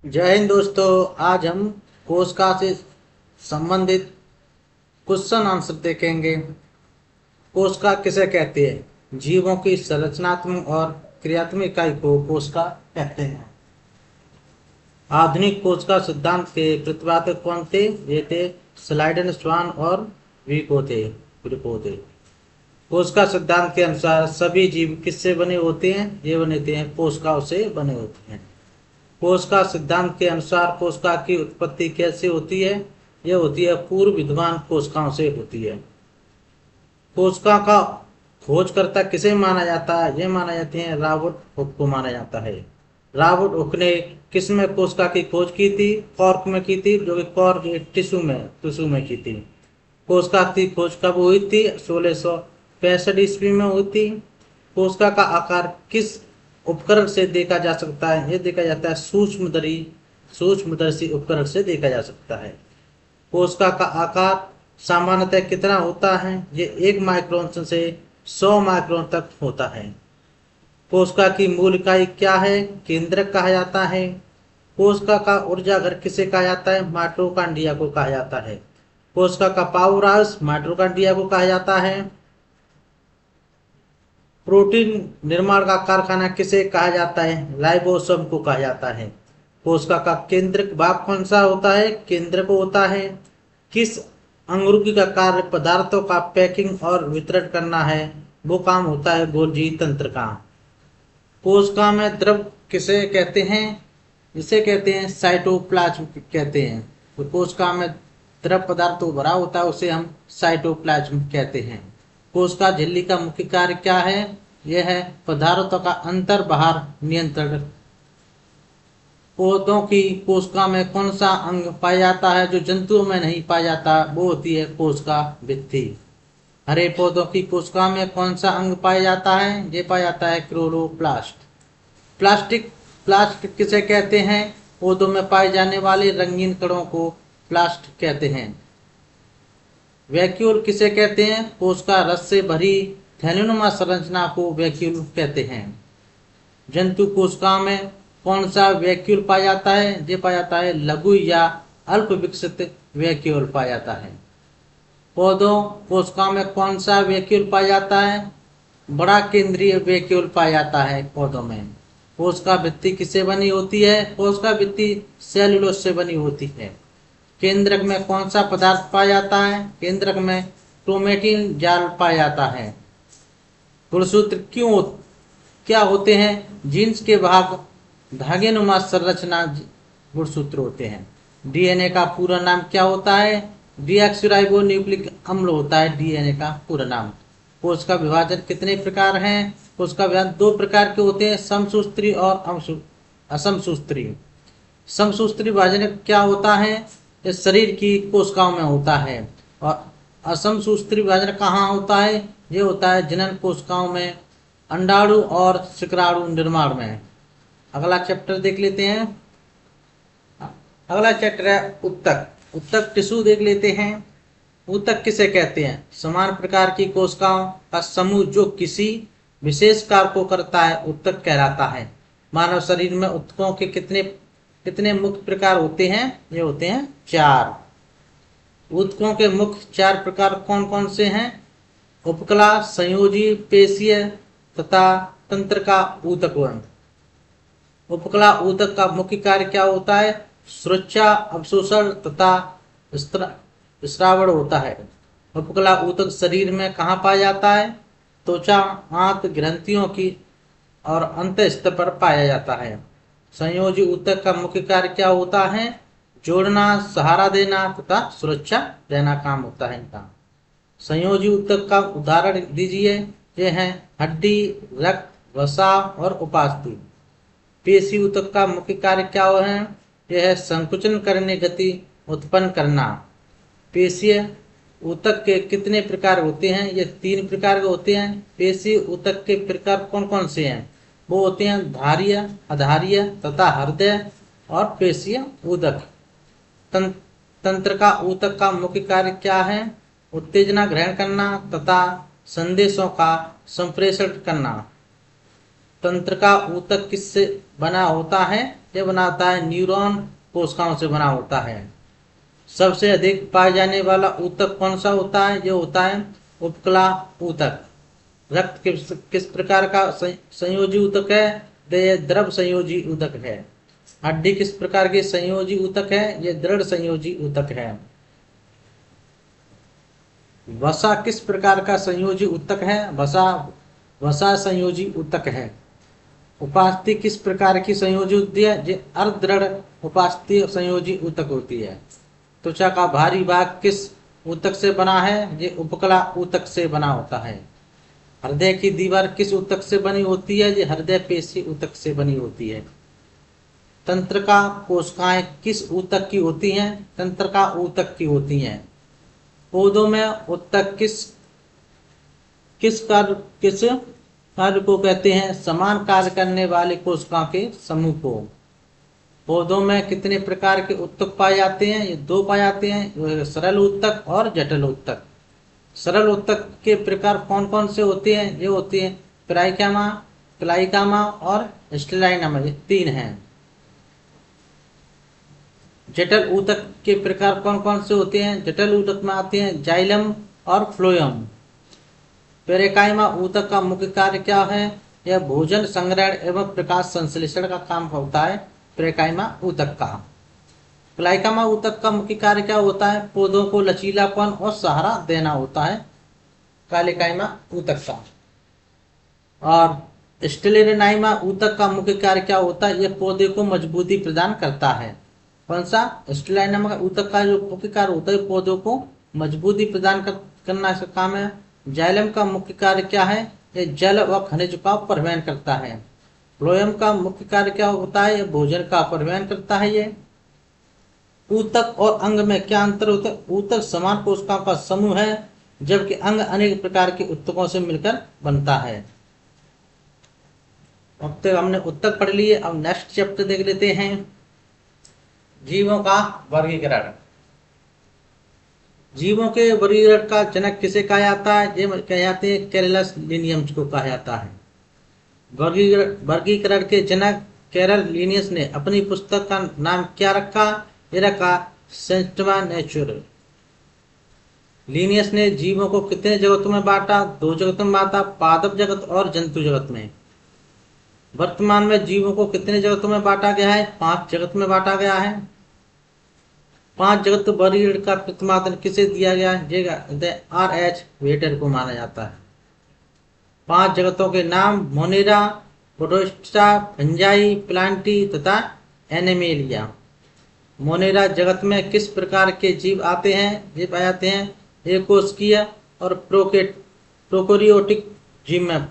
जय हिंद दोस्तों। आज हम कोशिका से संबंधित क्वेश्चन आंसर देखेंगे। कोशिका किसे कहते हैं? जीवों की संरचनात्मक और क्रियात्मक इकाई को कोशिका कहते हैं। आधुनिक कोशिका सिद्धांत के प्रतिपादक कौन थे? ये थे स्लाइडन, स्वान और विको थे। कोशिका सिद्धांत के अनुसार सभी जीव किससे बने होते हैं? ये बने थे कोशिकाओं से बने होते हैं। कोशिका सिद्धांत के अनुसार कोशिका की उत्पत्ति कैसे होती है? यह होती है पूर्व विद्यमान कोशिकाओं से होती है। कोशिका का खोजकर्ता किसे माना जाता है? यह माना जाते हैं रॉबर्ट हुक को माना जाता है। रॉबर्ट हुक ने किस में कोशिका की खोज की थी? कॉर्क में की थी, जो कि कॉर्क टिश्यू में की थी। कोशिका की खोज कब हुई थी? 1665 ईस्वी में हुई थी। कोशिका का आकार किस उपकरण से देखा जा सकता है? यह देखा जाता है सूक्ष्मदर्शी उपकरण से देखा जा सकता है। कोशिका का आकार सामान्यतः कितना होता है? ये 1 माइक्रोन से 100 माइक्रोन तक होता है। कोशिका की मूल इकाई क्या है? केंद्रक कहा जाता है। कोशिका का ऊर्जा घर किसे कहा जाता है? माइटोकॉन्ड्रिया को कहा जाता है। कोशिका का पावर हाउस माइटोकॉन्ड्रिया को कहा जाता है। प्रोटीन निर्माण का कारखाना किसे कहा जाता है? राइबोसोम को कहा जाता है। कोशिका का केंद्रक भाग कौन सा होता है? केंद्रक होता है। किस अंगरूपी का कार्य पदार्थों का पैकिंग और वितरण करना है? वो काम होता है गोल्जी तंत्र का। कोशिका में द्रव किसे कहते हैं? इसे कहते हैं साइटोप्लाज्म कहते हैं। तो कोशिका में द्रव पदार्थों भरा होता है उसे हम साइटोप्लाज्म कहते हैं। कोशिका झिल्ली का मुख्य कार्य क्या है? यह है पदार्थों का अंतर बाहर नियंत्रण। पौधों की कोशिका में कौन सा अंग पाया जाता है जो जंतुओं में नहीं पाया जाता? वो होती है कोशिका भित्ति। हरे पौधों की कोशिका में कौन सा अंग पाया जाता है? ये पाया जाता है क्लोरोप्लास्ट। प्लास्ट किसे कहते हैं? पौधों में पाए जाने वाले रंगीन कणों को प्लास्ट कहते हैं। वैक्यूल किसे कहते हैं? कोशिका रस से भरी थैलीनुमा संरचना को वैक्यूल कहते हैं। जंतु कोशिका में कौन सा वैक्यूल पाया जाता है? ये पाया जाता है लघु या अल्प विकसित वैक्यूल पाया जाता है। पौधों कोशिका में कौन सा वैक्यूल पाया जाता है? बड़ा केंद्रीय वैक्यूल पाया जाता है पौधों में। कोशिका भित्ति किससे बनी होती है? कोशिका भित्ति सेल्यूलोज से बनी होती है। केंद्रक में कौन सा पदार्थ पाया जाता है? केंद्रक में क्रोमेटिन जाल पाया जाता है। गुणसूत्र क्या होते हैं? जीन्स के भाग धागेनुमा संरचना गुणसूत्र होते हैं। डीएनए का पूरा नाम क्या होता है? डीऑक्सीराइबो न्यूक्लिक अम्ल होता है डीएनए का पूरा नाम। कोशिका विभाजन कितने प्रकार हैं? कोशिका विभाजन 2 प्रकार के होते हैं, समसूत्री और असमसूत्री। समसूत्री विभाजन क्या होता है? ये शरीर की कोशिकाओं में होता है। और असमसूत्री विभाजन कहाँ होता है? ये होता है जनन कोशिकाओं में, अंडाणु और शुक्राणु निर्माण में। अगला चैप्टर देख लेते हैं। अगला चैप्टर है उत्तक। उत्तक टिश्यू देख लेते हैं। उत्तक किसे कहते हैं? समान प्रकार की कोशिकाओं का समूह जो किसी विशेष कार्य को करता है उत्तक कहलाता है। मानव शरीर में उत्तकों के कितने मुख्य प्रकार होते हैं? ये होते हैं 4। उत्तकों के मुख्य 4 प्रकार कौन कौन से हैं? उपकला, संयोजी, पेशीय तथा तंत्रिका ऊतक। उपकला ऊतक का मुख्य कार्य क्या होता है? सुरक्षा, अवशोषण तथा स्रावण होता है। उपकला ऊतक शरीर में कहाँ पाया जाता है? त्वचा, आंत, ग्रंथियों की और अंतःस्थ पर पाया जाता है। संयोजी ऊतक का मुख्य कार्य क्या होता है? जोड़ना, सहारा देना तथा सुरक्षा देना काम होता है इनका। संयोजी ऊतक का उदाहरण दीजिए। ये हैं हड्डी, रक्त, वसा और उपास्थि। पेशी ऊतक का मुख्य कार्य क्या है? यह है संकुचन करने, गति उत्पन्न करना। पेशीय ऊतक के कितने प्रकार होते हैं? ये 3 प्रकार के होते हैं। पेशी ऊतक के प्रकार कौन कौन से हैं? वो होते हैं धारीय, अधारीय तथा हृदय और पेशीय ऊतक। तंत्रिका ऊतक का मुख्य कार्य क्या है? उत्तेजना ग्रहण करना तथा संदेशों का संप्रेषण करना। तंत्र का ऊतक किससे बना होता है? ये बना होता है न्यूरॉन कोशिकाओं से बना होता है। सबसे अधिक पाए जाने वाला ऊतक कौन सा होता है? ये होता है उपकला ऊतक। रक्त किस प्रकार का संयोजी ऊतक है? ये द्रव संयोजी ऊतक है। हड्डी किस प्रकार की संयोजी ऊतक है? ये दृढ़ संयोजी ऊतक है। वसा किस प्रकार का संयोजी ऊतक है? वसा संयोजी ऊतक है। उपास्थि किस प्रकार की संयोजी होती है? ये अर्धदृढ़ उपास्थि संयोजी ऊतक होती है। त्वचा का भारी भाग किस ऊतक से बना है? ये उपकला ऊतक से बना होता है। हृदय की दीवार किस ऊतक से बनी होती है? ये हृदय पेशी ऊतक से बनी होती है। तंत्र का कोशिकाएं किस ऊतक की होती हैं? तंत्र का ऊतक की होती हैं। पौधों में ऊतक किस कार्य को कहते हैं? समान कार्य करने वाले कोशिकाओं के समूह को। पौधों में कितने प्रकार के ऊतक पाए जाते हैं? ये 2 पाए जाते हैं, सरल ऊतक और जटिल ऊतक। सरल ऊतक के प्रकार कौन कौन से होते हैं? ये होते हैं पैराइकामा, क्लाइकामा और स्टेलाइनामा, ये 3 हैं। जटिल ऊतक के प्रकार कौन कौन से होते हैं? जटिल ऊतक में आते हैं जाइलम और फ्लोएम। पेरेकाइमा ऊतक का मुख्य कार्य क्या है? यह भोजन संग्रहण एवं प्रकाश संश्लेषण का काम होता है पेरेकाइमा ऊतक का। क्लाइकामा ऊतक का मुख्य कार्य क्या होता है? पौधों को लचीलापन और सहारा देना होता है क्लाइकाइमा ऊतक का। और स्टेलेनाइमा ऊतक का मुख्य कार्य क्या होता है? यह पौधे को मजबूती प्रदान करता है। कौन सा? स्टेलाइनामा ऊतक का जो मुख्य कार्य होता है पौधों को मजबूती प्रदान करना इसका काम है। जाइलम का मुख्य कार्य क्या है? यह जल व खनिज का परिवहन करता है। फ्लोएम का मुख्य कार्य क्या होता है? यह भोजन का परिवहन करता है। ये ऊतक और अंग में क्या अंतर होता है? ऊतक समान कोशिकाओं का समूह है, जबकि अंग अनेक प्रकार के ऊतकों से मिलकर बनता है। अब तक हमने ऊतक पढ़ लिए, अब नेक्स्ट चैप्टर देख लेते हैं, जीवों का वर्गीकरण। जीवों के वर्गीकरण का जनक किसे कहा जाता है? ये कहे जाते हैं कैरलस लिनियम्स को कहा जाता है। वर्गीकरण के जनक कैरल लिनियस ने अपनी पुस्तक का नाम क्या रखा? ये रखा सिस्टमा नेचुरल। लिनियस ने जीवों को कितने जगतों में बांटा? 2 जगतों में बांटा, पादप जगत और जंतु जगत में। वर्तमान में जीवों को कितने जगतों में बांटा गया है? 5 जगत में बांटा गया है। 5 जगत वर्गीकरण का प्रतिपादन किसे दिया गया है? R.H. वेटर को माना जाता है। 5 जगतों के नाम मोनेरा, प्रोटिस्टा, फंजाई, प्लांटी तथा एनिमेलिया। मोनेरा जगत में किस प्रकार के जीव आते हैं? ये पाए जाते हैं एकोस्किया और प्रोकैरियोटिक जीव में।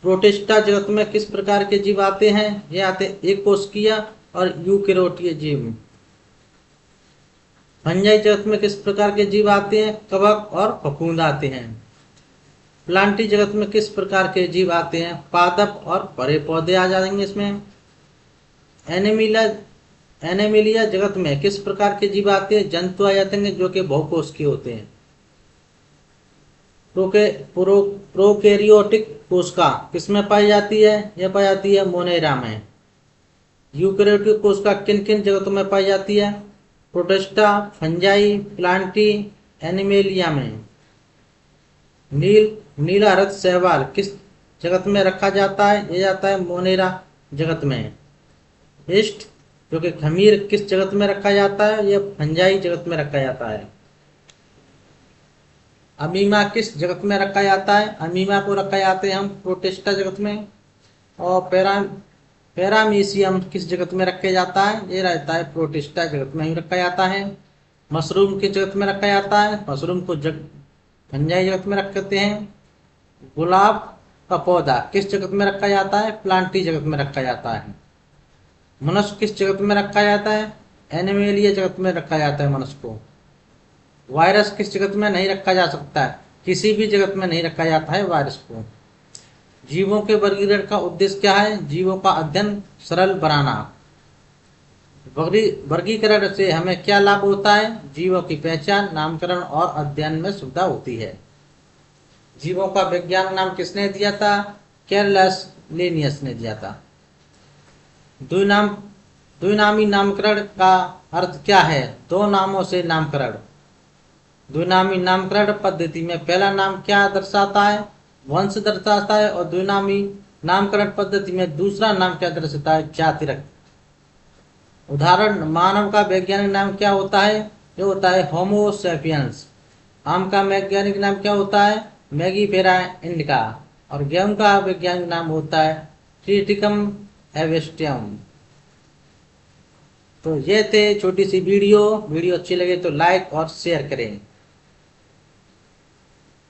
प्रोटिस्टा जगत में किस प्रकार के जीव आते हैं? ये आते हैं एकोस्किया और यूकेरियोटिक जीव। फंजाई जगत में किस प्रकार के जीव आते हैं? कवक और फफूंद आते हैं। प्लांटी जगत में किस प्रकार के जीव आते हैं? पादप और बड़े पौधे आ जाएंगे इसमें। एनिमेलिया जगत में किस प्रकार के जीव आते हैं? जंतु आ जाते हैं जो कि बहुकोषीय होते हैं। प्रोकैरियोटिक कोशिका किसमें पाई जाती है? यह पाई जाती है मोनेरा में। यूकेरियोटिक कोशिका किन किन जगतों में पाई जाती है? प्रोटिस्टा, फंजाई, प्लांटी, एनिमेलिया में। नीला हरित शैवाल किस जगत में रखा जाता है? यह जाता है मोनेरा जगत में। ईस्ट जो कि खमीर किस जगत में रखा जाता है? यह फंजाई जगत में रखा जाता है। अमीमा किस जगत में रखा जाता है? अमीमा को रखा जाते हैं हम प्रोटिस्टा जगत में। और पैरामीशियम किस जगत में रखा जाता है? ये रहता है प्रोटिस्टा जगत में ही रखा जाता है। मशरूम किस जगत में रखा जाता है? मशरूम को फंजाई जगत में रखते हैं। गुलाब का पौधा किस जगत में रखा जाता है? प्लांटी जगत में रखा जाता है। मनुष्य किस जगत में रखा जाता है? एनिमेलिया जगत में रखा जाता है मनुष्य को। वायरस किस जगत में नहीं रखा जा सकता है? किसी भी जगत में नहीं रखा जाता है वायरस को। जीवों के वर्गीकरण का उद्देश्य क्या है? जीवों का अध्ययन सरल बनाना। वर्गीकरण से हमें क्या लाभ होता है? जीवों की पहचान, नामकरण और अध्ययन में सुविधा होती है। जीवों का वैज्ञानिक नाम किसने दिया था? कैरलस लेनियस ने दिया था। द्विनामी नामकरण का अर्थ क्या है? दो नामों से नामकरण। द्विनामी नामकरण पद्धति में पहला नाम क्या दर्शाता है? वंश दर्शाता है। और द्विनामी नामकरण पद्धति में दूसरा नाम क्या दर्शाता है? जाति रखता। उदाहरण, मानव का वैज्ञानिक नाम क्या होता है? ये होता है होमो सैपियंस। आम का वैज्ञानिक नाम क्या होता है? मैगीफेरा इंडिका। और गेहूं का वैज्ञानिक नाम होता है ट्रिटिकम एवेस्टियम। तो ये थे छोटी सी वीडियो अच्छी लगे तो लाइक और शेयर करें।